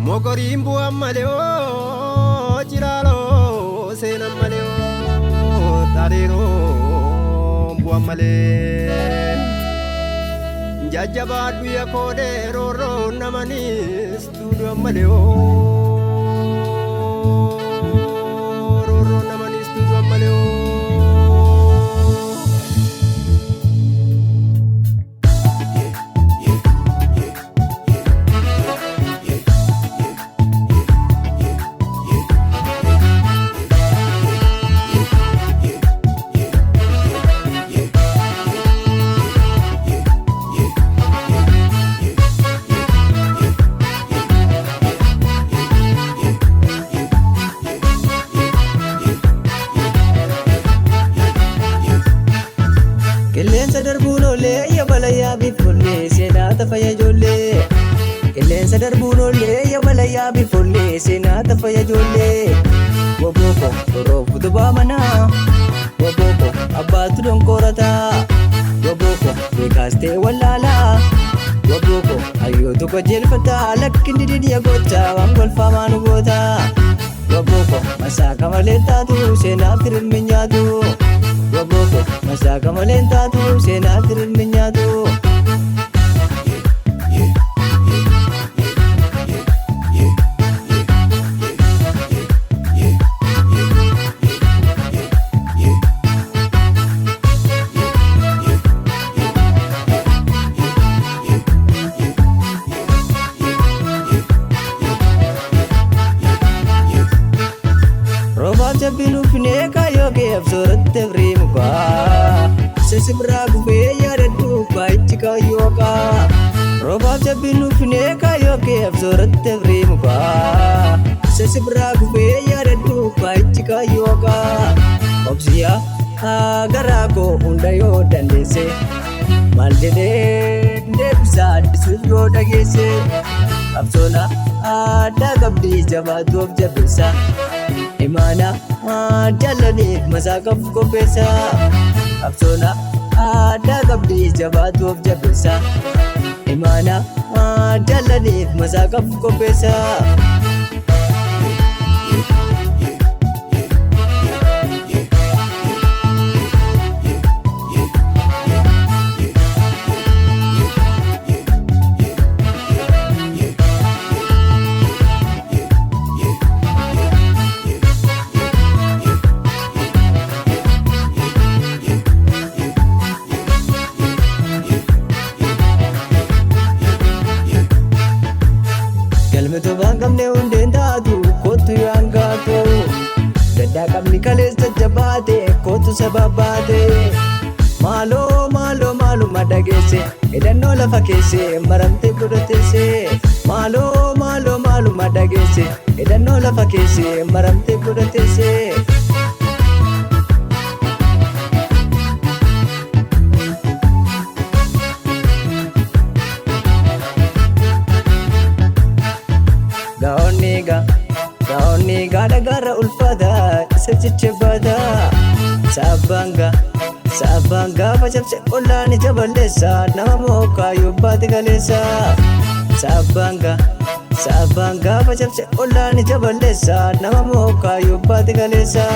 Mokorimbu amaleo chiralo sena maleo tarero bu amale jajabadu ya kode roro namani studio amaleo roro namani studio amaleo Qilleensa darbuu oolle yabalaya bifolle seenata fayajolle Qilleensa darbuu oolle yabalaya bifolle seenata fayajolle Waboko roofu duba mana Waboko abbaatu donkorata Waboko beekaste wallala Waboko ayyootu qajeelfata lakkindi didiya gocha waan golfamaan goota Waboko masaaka malee taatu seenaaf hirmi nyaatu Waboko masaaka malee taatu seenaaf hirmi nyaatu Roobaan jabbiin uffinee kaayoo kee absooratti afriimuka Sesibraa gufee yaadadhu baayichi kaayoo kaa Roobaan jabbiin uffinee kaayoo kee absooratti afriimuka Sesibraa gufee yaadadhu baayichi kaayoo kaa Obsiyaa garaa koo hunda yoo dandeesse Maal jedhee deebisaa addisuuf yoo dhageesse Absoona addaa qabdii jabaatu of jabeessa Imana jalaniif masaaqaf qopheessa Absoona addaa qabdii jabaatu of jabeessa Imana jalaniif masaaqaf qopheessa Galmeetu baangamne hundeen taatu kootu yaan gaatu Gaddaa qabni kaleessa jabaate kootu sababaate Maaloo maaloo maaluma dhageesse hidhannoo lafa keesse maramtee godhateesse Maaloo maaloo maaluma dhageesse hidhannoo lafa keesse maramtee godhateesse Gaonni gaadha gaara ulfaata isa jechebata Saabanga facabse ollaan ija balleessa nama mookaa yobbaate kaleessa Saabanga facabse ollaan ija balleessa nama mookaa yobbaate kaleessa